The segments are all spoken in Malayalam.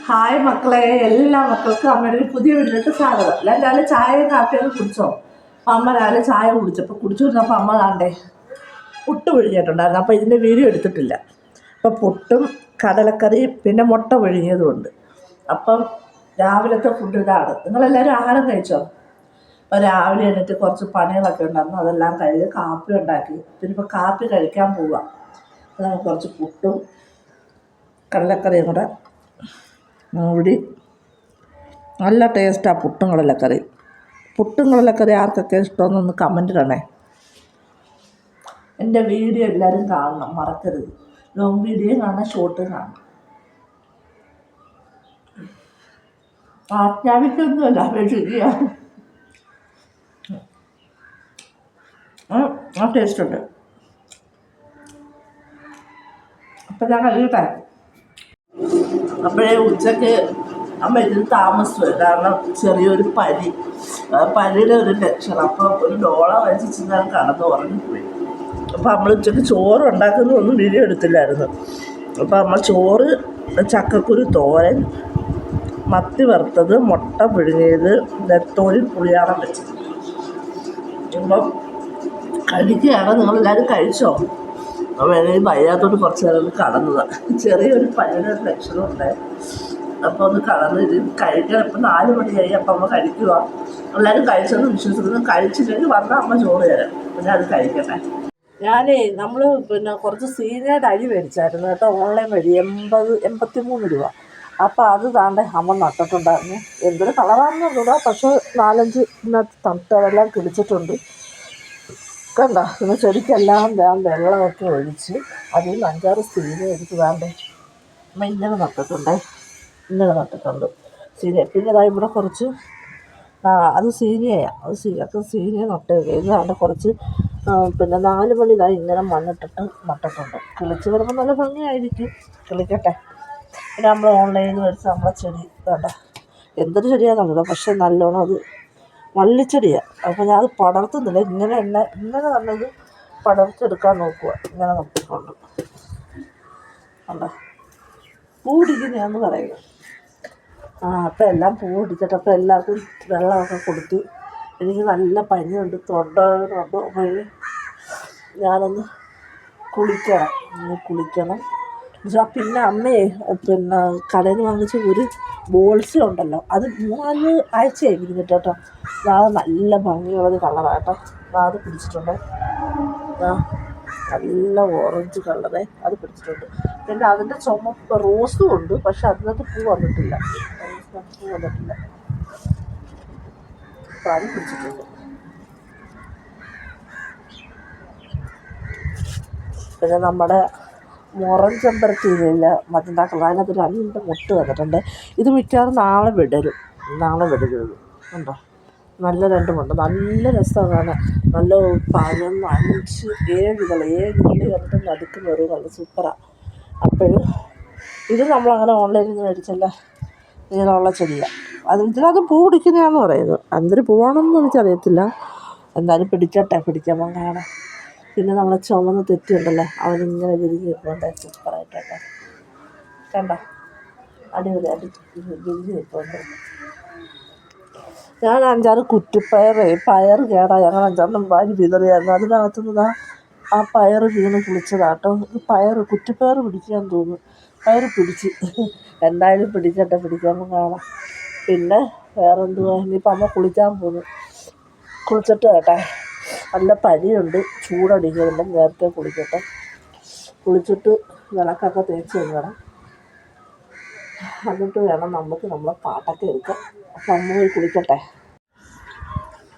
ഹായ് മക്കളെ, എല്ലാ മക്കൾക്കും അമ്മയുടെ ഒരു പുതിയ വീട്ടിലേക്ക് സ്വാഗതം. എല്ലാവരും രാവിലെ ചായയും കാപ്പിയൊക്കെ കുടിച്ചോ? അപ്പം അമ്മ രാവിലെ ചായ കുടിച്ചപ്പോൾ കുടിച്ചു കൊടുത്തപ്പോൾ അമ്മ താണ്ടേ പുട്ട് പിഴിഞ്ഞിട്ടുണ്ടായിരുന്നു. അപ്പോൾ ഇതിൻ്റെ വീഡിയോ എടുത്തിട്ടില്ല. അപ്പോൾ പുട്ടും കടലക്കറിയും പിന്നെ മുട്ട പിഴിഞ്ഞതുമുണ്ട്. അപ്പം രാവിലത്തെ ഫുഡ് ഇതാണ്. നിങ്ങളെല്ലാവരും ആഹാരം കഴിച്ചോ? അപ്പോൾ രാവിലെ എണീറ്റ് കുറച്ച് പണികളൊക്കെ ഉണ്ടായിരുന്നു, അതെല്ലാം കഴിഞ്ഞ് കാപ്പി ഉണ്ടാക്കി. പിന്നെ ഇപ്പോൾ കാപ്പി കഴിക്കാൻ പോവുക. നമുക്ക് കുറച്ച് പുട്ടും കടലക്കറിയും കൂടെ മൂടി നല്ല ടേസ്റ്റാണ് പുട്ടും കടലക്കറി. പുട്ടും കടലക്കറി ആർക്കൊക്കെ ഇഷ്ടമെന്നൊന്ന് കമൻറ്റ് ഇടണേ. എൻ്റെ വീഡിയോ എല്ലാവരും കാണണം, മറക്കരുത്. ലോങ് വീഡിയോയും കാണണം, ഷോർട്ടും കാണണം. ആജ്ഞാപിക്കൊന്നുമല്ല, ശരിയാണ്. ആ ടേസ്റ്റ് ഉണ്ട്. അപ്പം ഞാൻ കഴിയട്ടെ. അപ്പോഴേ ഉച്ചയ്ക്ക് അമ്മ ഇതിന് താമസിച്ചു, കാരണം ചെറിയൊരു പനിയുടെ ഒരു ലക്ഷണം. അപ്പം ഒരു ഡോള കഴിച്ച് ഞാൻ കടന്ന് ഉറങ്ങിപ്പോയി. അപ്പോൾ നമ്മൾ ഉച്ചയ്ക്ക് ചോറ് ഉണ്ടാക്കുന്നതൊന്നും വീഡിയോ എടുത്തില്ലായിരുന്നു. അപ്പോൾ നമ്മൾ ചോറ്, ചക്കക്കുരു തോരൻ, മത്തി വറുത്തത്, മുട്ട പിഴുങ്ങിയത്, നെത്തോലി പുളിയാളം വെച്ചത്. അപ്പം കഴിക്കുകയാണ്. നിങ്ങളെല്ലാവരും കഴിച്ചോ? വേണമെങ്കിൽ വയ്യാത്തോട്ട് കുറച്ച് നേരം ഒന്ന് കടന്നതാണ്. ചെറിയൊരു പനിയുടെ ഒരു ലക്ഷണം ഉണ്ടായി. അപ്പോൾ ഒന്ന് കടന്ന് ഇത് കഴിക്കണം. ഇപ്പം 4 മണിയായി. അപ്പം അമ്മ കഴിക്കുക. എല്ലാവരും കഴിച്ചെന്ന് വിശ്വസിക്കുന്നു. കഴിച്ചില്ലെങ്കിൽ വന്നാൽ അമ്മ ചോറ് തരാം. പിന്നെ അത് കഴിക്കട്ടെ. നമ്മൾ പിന്നെ കുറച്ച് സീനിയർ അരി മേടിച്ചായിരുന്നു കേട്ടോ, ഓൺലൈൻ വഴി. 83 രൂപ. അപ്പോൾ അത് താണ്ടെ അമ്മ നട്ടിട്ടുണ്ടായിരുന്നു. എന്തൊരു കളറാണെന്ന് തോന്നുക, പക്ഷേ 4-5 ഇതിനകത്ത് തട്ടുകളെല്ലാം കിളിച്ചിട്ടുണ്ട്. കണ്ടോ? പിന്നെ ചെടിക്കെല്ലാം വെള്ളമൊക്കെ ഒഴിച്ച് അതിൽ 5-6 സീനിയ എടുത്ത് വേണ്ടേ അമ്മ ഇങ്ങനെ നട്ടിട്ടുണ്ട് സീനിയ. പിന്നെ ഇതാ ഇവിടെ കുറച്ച് അത് സീനിയയാണ്. അത് സീനിയ നട്ടേക്കുക. ഇത് വേണ്ട കുറച്ച് പിന്നെ 4 മണി ഇതായി ഇങ്ങനെ മണ്ണിട്ടിട്ട് നട്ടിട്ടുണ്ട്. കിളിച്ച് വരുമ്പോൾ നല്ല ഭംഗിയായിരിക്കും. കിളിക്കട്ടെ. പിന്നെ നമ്മൾ ഓൺലൈനിൽ നിന്ന് മേടിച്ച് നമ്മളെ ചെടി വേണ്ട എന്തൊരു ചെടിയാണെന്നുള്ളത്, പക്ഷേ നല്ലോണം അത് വള്ളിച്ചെടിയാണ്. അപ്പോൾ ഞാൻ അത് പടർത്തുന്നില്ല. ഇങ്ങനെ നല്ലത് പടർത്തെടുക്കാൻ നോക്കുക. ഇങ്ങനെ നോക്കിക്കൊണ്ട് കണ്ടോ, പൂ പിടിക്കുന്നതാണെന്ന് പറയുക. അപ്പം എല്ലാം പൂ പിടിച്ചിട്ട് അപ്പം എല്ലാവർക്കും വെള്ളമൊക്കെ കൊടുത്തു. എനിക്ക് നല്ല പനിയുണ്ട്, തൊണ്ടവേദനയുണ്ട്. അപ്പോൾ ഞാനൊന്ന് കുളിക്കണം. പിന്നെ അമ്മയെ പിന്നെ കടയിൽ നിന്ന് വാങ്ങിച്ച ഒരു ബോൾസ ഉണ്ടല്ലോ, അത് 3 ആഴ്ചയായി പിടിച്ചിട്ട് കേട്ടോ. അത് നല്ല ഭംഗിയുള്ളത് കളറാണ് കേട്ടോ. അത് പിടിച്ചിട്ടുണ്ട്. നല്ല ഓറഞ്ച് കളറേ അത് പിടിച്ചിട്ടുണ്ട്. പിന്നെ അതിൻ്റെ ചുമപ്പ് റോസും ഉണ്ട്, പക്ഷെ അതിനകത്ത് പൂ വന്നിട്ടില്ല. അപ്പം അത് പിടിച്ചിട്ടുണ്ട്. പിന്നെ നമ്മുടെ മുറം ചെമ്പരത്തിയില്ല മറ്റന്നാ കളർ, അതിനകത്ത് 2 മുട്ട് വന്നിട്ടുണ്ട്. ഇത് മിക്കവാറും നാളെ വിടരും ഉണ്ടോ. നല്ല 2 മുട്ട, നല്ല രസമാണ് കാണാൻ. നല്ല 7 കളി വന്നിട്ട് നടുക്ക് വരും. നല്ല സൂപ്പറാണ്. അപ്പോഴും ഇത് നമ്മളങ്ങനെ ഓൺലൈനിൽ നിന്ന് മേടിച്ചല്ല, ഇങ്ങനെയുള്ള ചെടിയാണ്. ഇതിനകത്ത് പൂ പിടിക്കുന്നതാണെന്ന് പറയുന്നത്. എന്തൊരു പൂവാണെന്ന് എനിക്കറിയത്തില്ല. എന്തായാലും പിടിക്കുമ്പം കാണാം. പിന്നെ നമ്മളെ ചുമന്ന് തെറ്റിയുണ്ടല്ലോ, അവനിങ്ങനെ വിരിഞ്ഞ് നിൽപ്പുണ്ട്. സൂപ്പറായിട്ടൊക്കെ കണ്ടോ, അടിപൊളിയായിട്ട് വിരിഞ്ഞ് നിൽപ്പുണ്ട്. ഞാൻ 5-6 പയർ കേടായി അങ്ങനെ 5-6 വാരി വിതറിയായിരുന്നു. അതിനകത്തുനിന്ന് ആ പയർ വീണ് കുളിച്ചതാട്ടോ. കുറ്റിപ്പയർ പിടിക്കാന്ന് തോന്നുന്നു. പയർ പിടിച്ച്. എന്തായാലും പിടിക്കുമ്പം കാണാം. പിന്നെ വേറെന്തുവാ, ഇനിയിപ്പോൾ അമ്മ കുളിക്കാൻ പോകുന്നു. കുളിച്ചിട്ട് കേട്ടെ, നല്ല പനിയുണ്ട്, ചൂടടിക്കുന്നുണ്ട്. നേരത്തെ കുളിക്കട്ടെ. കുളിച്ചിട്ട് വിളക്കൊക്കെ തേച്ച് വെക്കണം. എന്നിട്ട് വേണം നമുക്ക് നമ്മളെ പാട്ടൊക്കെ എടുക്കാം. അപ്പം അമ്മ പോയി കുളിക്കട്ടെ.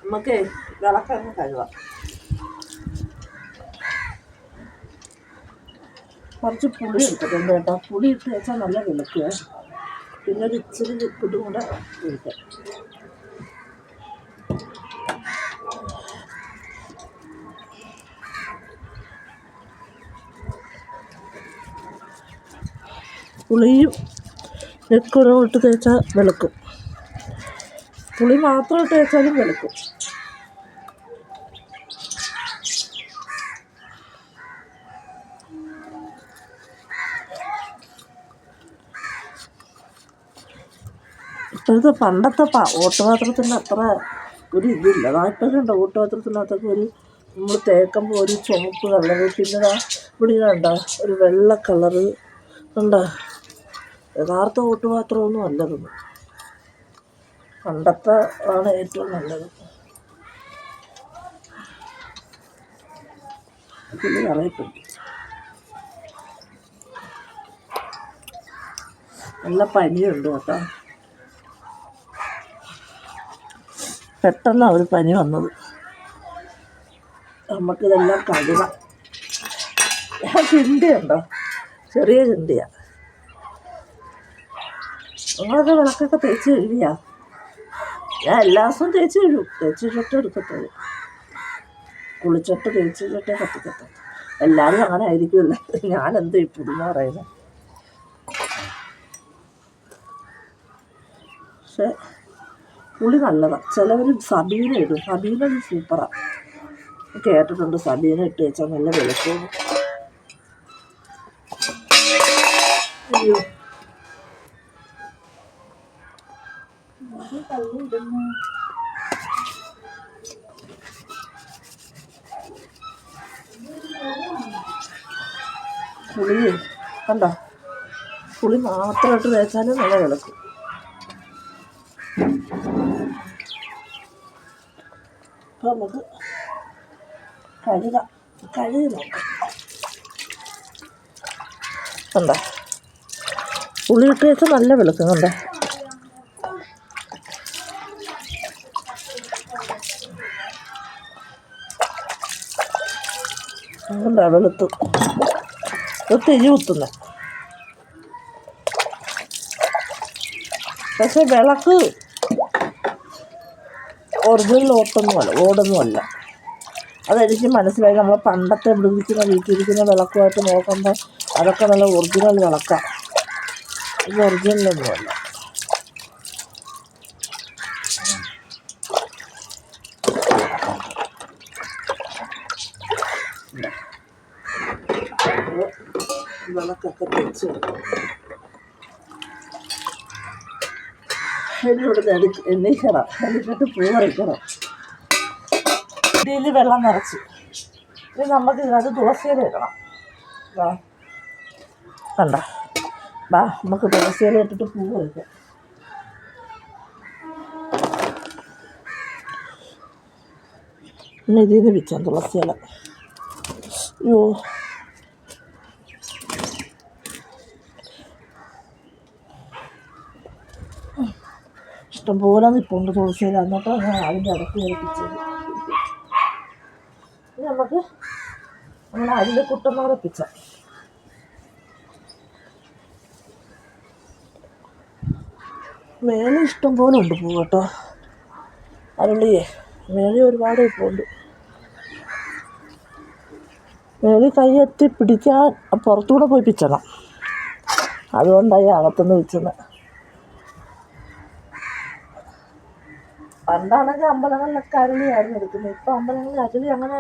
നമുക്ക് വിളക്കൊക്കെ കഴുകാം. കുറച്ച് പുളി എടുത്തിട്ടുണ്ട് കേട്ടോ. പുളി ഇട്ട് വെച്ചാൽ നല്ല വെളുക്കുക. പിന്നെ ഒരു ഇച്ചിരി ലിക്വിഡും കൂടെ ഒഴിക്കാം. പുളിയും ലിക്വിഡും ഇട്ട് തേച്ചാൽ വെളുക്കും. പുളി മാത്രം ഇട്ട് തേച്ചാലും വെളുക്കും. ഇപ്പോഴത്തെ പണ്ടത്തെ ഓട്ടുപാത്രത്തിന് അത്ര ഒരു ഇതില്ല. ഇപ്പോഴുണ്ട് ഓട്ടുപാത്രത്തിനകത്തൊക്കെ ഒരു നമ്മൾ തേക്കുമ്പോൾ ഒരു ചുവപ്പ് കളറ്, പിന്നെ ഇവിടെ കണ്ടോ ഒരു വെള്ള കളറ് കണ്ടോ. യഥാർത്ഥ ഓട്ടുപാത്രമൊന്നും അല്ലതൊന്നും. പണ്ടത്തെ ആണ് ഏറ്റവും നല്ലത്. പിന്നെ അറിയപ്പെട്ടു നല്ല പനിയുണ്ട് കേട്ടോ. പെട്ടെന്നാണ് ഒരു പനി വന്നത്. നമുക്കിതെല്ലാം കഴുകാം. ചിന്തയുണ്ടോ? ചെറിയ ചിന്തയാണ്. നിങ്ങളൊക്കെ വിളക്കൊക്കെ തേച്ച് കഴുകിയാ? ഞാൻ എല്ലാ ദിവസവും തേച്ച് കഴുകും. തേച്ചിട്ട് എടുക്കത്തുള്ളൂ. കുളിച്ചിട്ട് തേച്ചിട്ടേ കത്തിക്കത്തുള്ളൂ. എല്ലാവരും അങ്ങനെ ആയിരിക്കുമല്ലോ. ഞാനെന്ത് ഇപ്പോഴെന്ന് പറയുന്നത്. പക്ഷെ പുളി നല്ലതാണ്. ചിലവർ സബീന ഇടും. സബീന സൂപ്പറാണ്. കേട്ടിട്ടുണ്ട് സബീന ഇട്ട് വെച്ചാൽ നല്ല വെളുക്കും. അയ്യോ പുളി കണ്ടോ, പുളി മാത്രമായിട്ട് തേച്ചാലും നല്ല വിളക്കും. അപ്പം നമുക്ക് കഴുകി നോക്കാം. കണ്ടോ പുളി ഇട്ട് വെച്ചാൽ നല്ല വെളുക്കും. കണ്ടോ കണ്ടോ വെളുത്തു. തിരി കുത്തുന്ന പക്ഷെ വിളക്ക് ഒറിജിനൽ ഓടൊന്നുമല്ല. അതെനിക്ക് മനസ്സിലായി. നമ്മൾ പണ്ടത്തെ വീട്ടിലിരിക്കുന്ന വിളക്കുമായിട്ട് നോക്കുമ്പോൾ അതൊക്കെ നല്ല ഒറിജിനൽ വിളക്കാണ്. ഇത് ഒറിജിനലൊന്നുമല്ല. വിളക്കൊക്കെ തെച്ച് ഇവിടെ എണ്ണീക്കണം. എന്നിട്ട് പൂ പറിക്കണം. ഇതിൽ വെള്ളം നിറച്ച് ഇത് നമുക്ക് ഇതിനകത്ത് തുളസിയില ഇടണം. കണ്ട നമുക്ക് തുളസിയില ഇട്ടിട്ട് പൂ പറിക്കാം. പിന്നെ ഇതിൽ നിന്ന് വെച്ചാൽ തുളസിയില. അയ്യോ ഇഷ്ടംപോലെ നിൽപ്പുണ്ട് തുളസിയില. എന്നിട്ട് ഞാൻ അതിൻ്റെ ഇടയ്ക്ക് ഏൽപ്പിച്ചത്. നമുക്ക് നമ്മുടെ അരിലെ കുട്ടന്മാരെ പിച്ച മേലെ ഇഷ്ടം പോലെ ഉണ്ട് പൂ കേട്ടോ. അരുളിയേ മേലെ ഒരുപാട് ഇപ്പോൾ മേലെ കൈയെത്തി പിടിക്കാൻ പുറത്തുകൂടെ പോയി പിച്ചണം. അതുകൊണ്ടായി അകത്തുനിന്ന് പിച്ചത്. പണ്ടാണെങ്കിൽ അമ്പലങ്ങളിലൊക്കെ അരുളിയായിരുന്നു എടുക്കുന്നത്. ഇപ്പം അമ്പലങ്ങളിൽ അരുളി അങ്ങനെ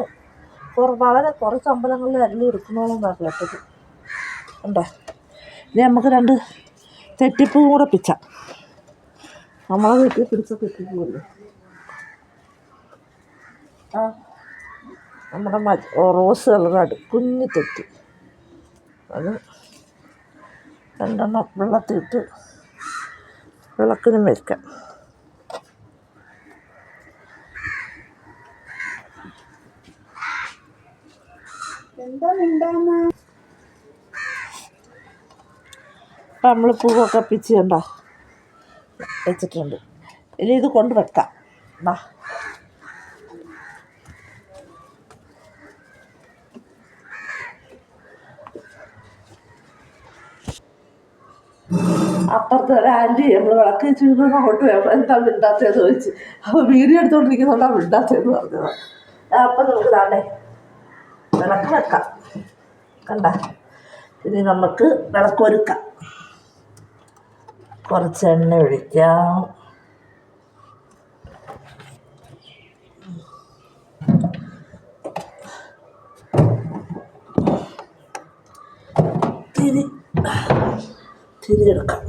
വളരെ കുറച്ച് അമ്പലങ്ങളിൽ അരുളി എടുക്കുന്നോളെന്നാണ് കേട്ടത്. ഉണ്ടോ ഇനി നമുക്ക് 2 തെറ്റിപ്പൂവും കൂടെ പിച്ചാം. നമ്മളെ വീട്ടിൽ പിടിച്ച തെറ്റിപ്പൂവല്ലേ. നമ്മുടെ റോസ് കളറാണ് കുഞ്ഞു തെറ്റി. അത് 2 വെള്ളത്തിട്ട് വിളക്കിനും വയ്ക്കാം. അപ്പം നമ്മൾ പൂവൊക്കെ പിച്ച് കണ്ടോ വെച്ചിട്ടുണ്ട്. ഇനി ഇത് കൊണ്ട് വെക്കാം. അപ്പുറത്തെ ഒരു ആൻറ്റി നമ്മൾ വിളക്ക് വെച്ച് അങ്ങോട്ട് എന്താ മിണ്ടാത്തതെന്ന് ചോദിച്ച്. അപ്പോൾ വീഡിയോ എടുത്തുകൊണ്ടിരിക്കുന്നതുകൊണ്ടാണ് മിണ്ടാത്തതെന്ന് പറഞ്ഞത്. അപ്പം നമുക്ക് താണ്ടേ വിളക്ക് വെക്കാം. കണ്ട ഇനി നമുക്ക് വിളക്കൊരുക്കാം. കുറച്ച് എണ്ണ ഒഴിക്കാം. തിരിയെടുക്കാം.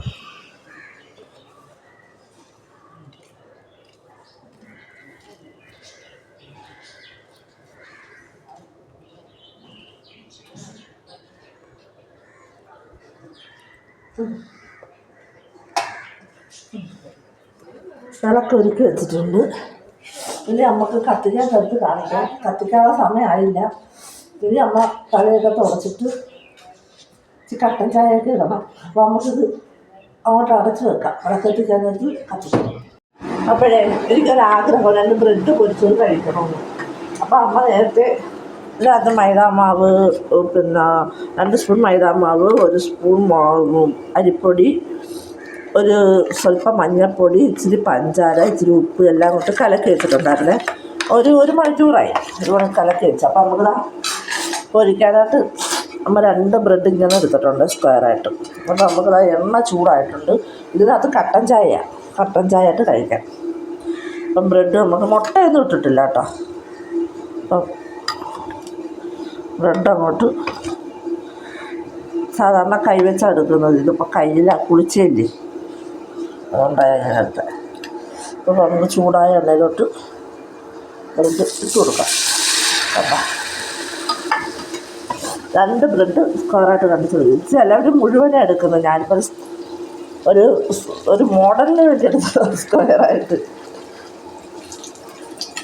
വിളക്ക് ഒരുക്കി വെച്ചിട്ടുണ്ട്. ഇനി നമുക്ക് കത്തിക്കാത്തടുത്ത് കാണിക്കാം. കത്തിക്കാനുള്ള സമയമായില്ല. ഇനി അമ്മ തലയൊക്കെ തുടച്ചിട്ട് കട്ടൻ ചായയൊക്കെ ഇടണം. അപ്പോൾ നമുക്കിത് അങ്ങോട്ട് അടച്ച് വെക്കാം. വിളക്കെത്തിക്കാനായിട്ട് കത്തിക്കണം. അപ്പോഴേ എനിക്കൊരാഗ്രഹം 2 ബ്രെഡ് പൊരിച്ചത് കഴിക്കണമെന്ന്. അപ്പോൾ അമ്മ നേരത്തെ ഇതിനകത്ത് മൈദാമാവ്, പിന്നെ 2 സ്പൂൺ മൈദാമാവ്, 1 സ്പൂൺ അരിപ്പൊടി, സ്വല്പം മഞ്ഞൾപ്പൊടി, ഇച്ചിരി പഞ്ചാര, ഇച്ചിരി ഉപ്പ് എല്ലാം കൊണ്ട് കലക്കി വെച്ചിട്ടുണ്ടായിരുന്നേ. ഒരു മണിക്കൂറായി കലക്കി വെച്ചു. അപ്പോൾ നമുക്കിതാ പൊരിക്കാനായിട്ട് നമ്മൾ 2 ബ്രെഡ് ഇങ്ങനെ എടുത്തിട്ടുണ്ട് സ്ക്വയറായിട്ട്. അപ്പോൾ നമുക്കിതാ എണ്ണ ചൂടായിട്ടുണ്ട്. ഇതിനകത്ത് കട്ടൻ ചായയായിട്ട് കഴിക്കാം. അപ്പം ബ്രെഡ് നമുക്ക് മുട്ടയൊന്നും ഇട്ടിട്ടില്ല കേട്ടോ. അപ്പം ബ്രെഡ് അങ്ങോട്ട് സാധാരണ കൈവച്ചാണ് എടുക്കുന്നത്. ഇതിപ്പോൾ കയ്യിൽ കുളിച്ചില്ലേ, അതുകൊണ്ടാണ് ഞാൻ എടുത്തത്. അപ്പോൾ നമുക്ക് ചൂടായ എണ്ണയിലോട്ട് ബ്രെഡ് ഇട്ട് കൊടുക്കാം. അപ്പം 2 ബ്രെഡ് സ്ക്വയറായിട്ട് കണ്ടിച്ച് കഴിച്ചു. എല്ലാവരും മുഴുവനാണ് എടുക്കുന്നത്. ഞാനിപ്പോൾ ഒരു മോഡലിന് വേണ്ടി എടുത്തത് സ്ക്വയറായിട്ട്.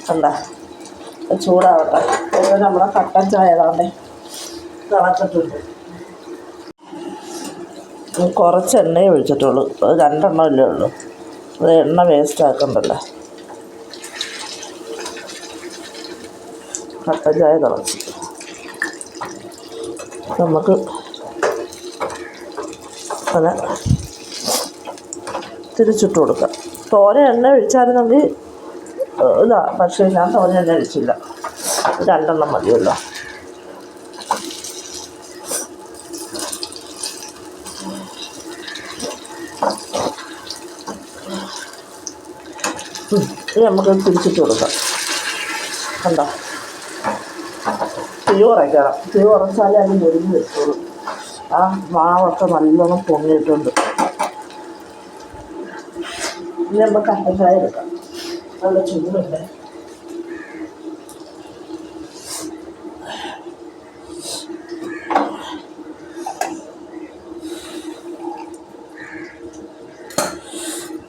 കണ്ടാ, ചൂടാവട്ടെ. അതുപോലെ നമ്മളെ കട്ടൻ ചായ ഏതാണ്ടേ തിളച്ചിട്ടുണ്ട്. കുറച്ച് എണ്ണയെ ഒഴിച്ചിട്ടുള്ളൂ. 2 എണ്ണമല്ലേ ഉള്ളൂ. അത് എണ്ണ വേസ്റ്റ് ആക്കണ്ടല്ലോ. കട്ടൻ ചായ തിളച്ച് നമുക്ക് അത് തിരിച്ചിട്ട് കൊടുക്കാം. തോനെ എണ്ണ ഒഴിച്ചായിരുന്നെങ്കിൽ പക്ഷേ ഞാൻ തോനെ എണ്ണ ഒഴിച്ചില്ല. 2 എണ്ണം മതിയല്ലോ. ഇനി നമുക്ക് തിരിച്ചിട്ട് കൊടുക്കാം. കണ്ടോ, തീ കുറയ്ക്കണം. തീ കുറച്ചാലേ അത് മുരിഞ്ഞ് വെച്ചോളൂ. ആ മാവൊക്കെ നല്ലോണം പൊങ്ങിയിട്ടുണ്ട്. ഇനി നമുക്ക് കട്ടൻ ചായ എടുക്കാം. നല്ല ചൂടുണ്ട്.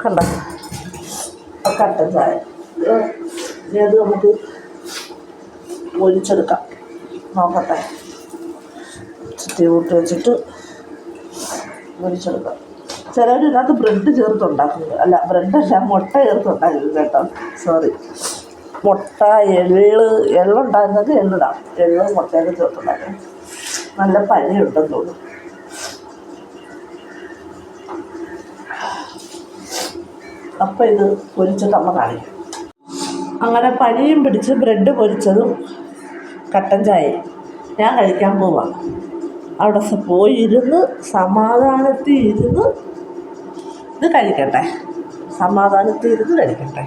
കണ്ട കട്ടൻ ചായ. ഇനി അത് നമുക്ക് പൊരിച്ചെടുക്കാം. നോക്കട്ടെ, ചുറ്റി കൂട്ടി വെച്ചിട്ട് പൊരിച്ചെടുക്കാം. ചിലർ ഇതിനകത്ത് ബ്രെഡ് ചേർത്തുണ്ടാക്കുന്നത്, അല്ല ബ്രെഡല്ല, മുട്ട ചേർത്തുണ്ടാക്കുന്നത് കേട്ടോ. സോറി, മുട്ട, എള്ളുണ്ടായിരുന്നത് എള്ളിടാം. എള്ളും മുട്ടയൊക്കെ ചേർത്തുണ്ടാക്കും. നല്ല പനിയുണ്ടെന്ന് തോന്നുന്നു. അപ്പം ഇത് പൊരിച്ചിട്ട് അമ്മ കാണിക്കും. അങ്ങനെ പനിയും പിടിച്ച് ബ്രെഡ് പൊരിച്ചതും കട്ടൻ ചായയും ഞാൻ കഴിക്കാൻ പോവാം. അവിടെ പോയിരുന്ന് സമാധാനത്തിൽ ഇരുന്ന് ഇത് കഴിക്കട്ടെ. സമാധാനത്തിൽ ഇരുന്ന് കഴിക്കട്ടെ.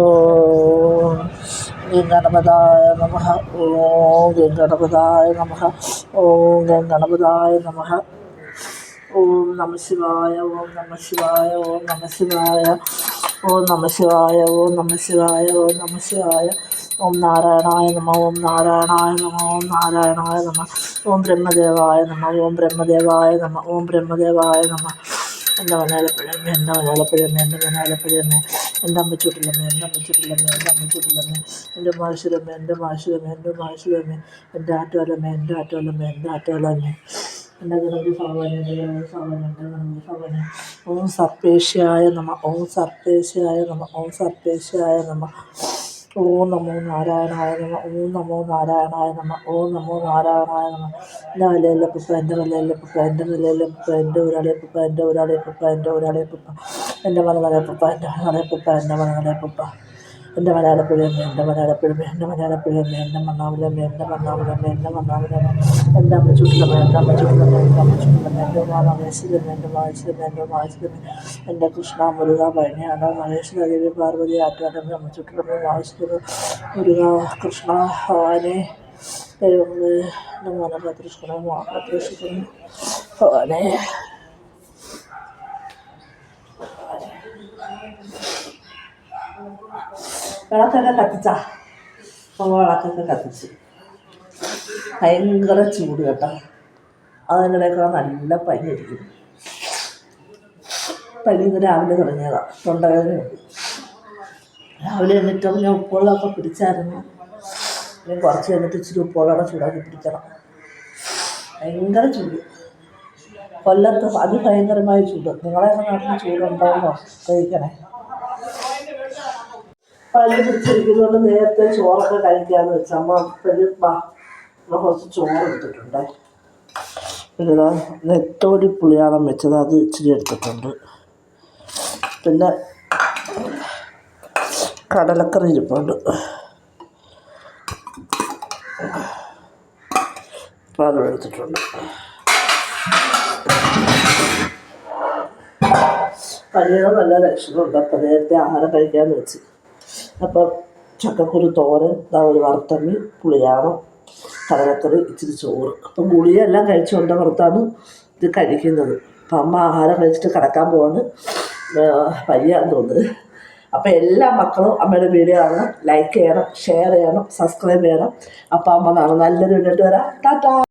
ഓം ഗണപതായ നമഃ. ഓം ഗണപതായ നമഃ. ഓം ഗണപതായ നമഃ. ഓം നമഃ ശിവായ. ഓം നമഃ ശിവായ. ഓം നമഃ ശിവായ. ഓം നമഃ ശിവായ. ഓം നമഃ ശിവായ. ഓം നമഃ ശിവായ. ഓം നാരായണായ നമഃ. ഓം നാരായണായ നമഃ. ഓം നാരായണായ നമഃ. ഓം ബ്രഹ്മദേവായ നമഃ. ഓം ബ്രഹ്മദേവായ നമഃ. ഓം ബ്രഹ്മദേവായ നമഃ. എൻ്റെ മലയാളപ്പഴമേ, എൻ്റെ മലയാളപ്പഴമേ, എൻ്റെ മലയാളപ്പഴമേ, എൻ്റെ അമ്മച്ചൂട്ടിലമ്മേ, എൻ്റെ അമ്മച്ചൂട്ടിലമ്മേ, എൻ്റെ അമ്മച്ചൂട്ടിലമ്മേ, എൻ്റെ മാശുരമ്മേ, എൻ്റെ മാശുരമ്മേ, എൻ്റെ മാശുരമ്മേ, എൻ്റെ ആറ്റോലമ്മേ, എൻ്റെ ആറ്റോലമ്മേ, എൻ്റെ ആറ്റോലമ്മേ, എൻ്റെ ഗണപതി ഭഗവാനെ, എൻ്റെ ഗണപതി ഭഗവാനെ, എൻ്റെ ഗണപതി ഭഗവാനെ. ഓം സർപ്പേശ്യായ നമഃ. ഓം സർപ്പേശ്യായ നമഃ. ഓം സർപ്പേശ്യായ നമഃ. ഓം നമോ നാരായണായ നമഃ. ഓം നമോ നാരായണായ നമഃ. ഓം നമോ നാരായണായ നമഃ. എൻ്റെ വലയിലപ്പുപ്പ, എൻ്റെ വലയിലപ്പുപ്പ, എൻ്റെ വലയിലപ്പുപ്പ, എൻ്റെ ഒരാളെപ്പുപ്പ, എൻ്റെ ഒരാളെപ്പുപ്പ, എൻ്റെ ഒരാളെപ്പുപ്പ, എൻ്റെ മലമലപ്പുപ്പ, എൻ്റെ മലമലപ്പുപ്പ, എൻ്റെ മലമലപ്പുപ്പ, എൻ്റെ മലയാളപ്പുഴയമ്മേ, എൻ്റെ മലയാളപ്പുഴമേ, എൻ്റെ മലയാളപ്പുഴയമ്മേ, എൻ്റെ മണ്ണാവിലമ്മേ, എൻ്റെ മണ്ണാവിലമ്മേ, എൻ്റെ മണ്ണാവിലമ്മേ, എൻ്റെ അമ്മ ചുട്ടിലമ്മേ, എൻ്റെ അമ്മ ചുട്ടിലമ്മേ, എൻ്റെ അമ്മ ചുട്ടിലമ്മേ, എൻ്റെ മഹേശ്വരമ്മേ, എൻ്റെ മഹേശ്വരമ്മേ, എൻ്റെ മഹേശ്വരമ്മേ, എൻ്റെ കൃഷ്ണ മുരുക പഴനിയാണ് മഹേശ്വര ദേവി പാർവതി ആറ്റാടമ്മേ, അമ്മ ചുട്ടിലമ്മേ, മഹേശ്വര മുരുക കൃഷ്ണ ഭവാനെ ദൈവമേ, എൻ്റെ മോനെ കാത്തിരക്ഷിക്കണേ, കാത്തിരക്ഷിക്കണേ ഭവാനെ. വിളക്കൊക്കെ കത്തിച്ചാ വിളക്കൊക്കെ കത്തിച്ച് ഭയങ്കര ചൂട് കേട്ടോ. അതിനിടയ്ക്കുള്ള നല്ല പനിയായിരിക്കും. പനി ഇന്ന് രാവിലെ തുടങ്ങിയതാണ്, തൊണ്ടവേദനയുണ്ട്. രാവിലെ എന്നിട്ടും ഞാൻ ഉപ്പുവെള്ളമൊക്കെ പിടിച്ചായിരുന്നു. ഇനി കുറച്ച് കഴിഞ്ഞിട്ട് ഇച്ചിരി ഉപ്പുവെള്ളം ചൂടാക്കി പിടിക്കണം. ഭയങ്കര ചൂട് കൊല്ലത്ത്, അതിഭയങ്കരമായ ചൂട്. നിങ്ങളെയൊക്കെ നാട്ടിൽ ചൂടുണ്ടാവുമോ? കഴിക്കണേ. പല്ല് പിടിച്ചിരിക്കുന്നതുകൊണ്ട് നേരത്തെ ചോറൊക്കെ കഴിക്കാമെന്ന് വെച്ചാൽ അമ്മ അപ്പോഴും കുറച്ച് ചോറ് എടുത്തിട്ടുണ്ട്. പിന്നെ നെത്തോലി പുളിയാളം വെച്ചത് അത് ഇച്ചിരി എടുത്തിട്ടുണ്ട്. പിന്നെ കടലക്കറി ഇരിപ്പുണ്ട്, അപ്പം അതും എടുത്തിട്ടുണ്ട്. പനിയുടെ നല്ല ലക്ഷണമുണ്ട്. അപ്പം നേരത്തെ ആഹാരം കഴിക്കാമെന്ന് വെച്ച്. അപ്പം ചക്കക്കുരു തോരൻ, ഒരു വറുത്തമ്മി, പുളിയാണം, കടലക്കറി, ഇച്ചിരി ചോറ്. അപ്പം ഗുളിയെല്ലാം കഴിച്ചുകൊണ്ട് പുറത്താണ് ഇത് കഴിക്കുന്നത്. അപ്പം അമ്മ ആഹാരം കഴിച്ചിട്ട് കിടക്കാൻ പോവാണ്. പനിയാന്ന് തോന്നുന്നത്. അപ്പം എല്ലാ മക്കളും അമ്മയുടെ വീഡിയോ കാണണം, ലൈക്ക് ചെയ്യണം, ഷെയർ ചെയ്യണം, സബ്സ്ക്രൈബ് ചെയ്യണം. അപ്പം അമ്മ നല്ലൊരു വീഡിയോ വരാം. ടാറ്റാ.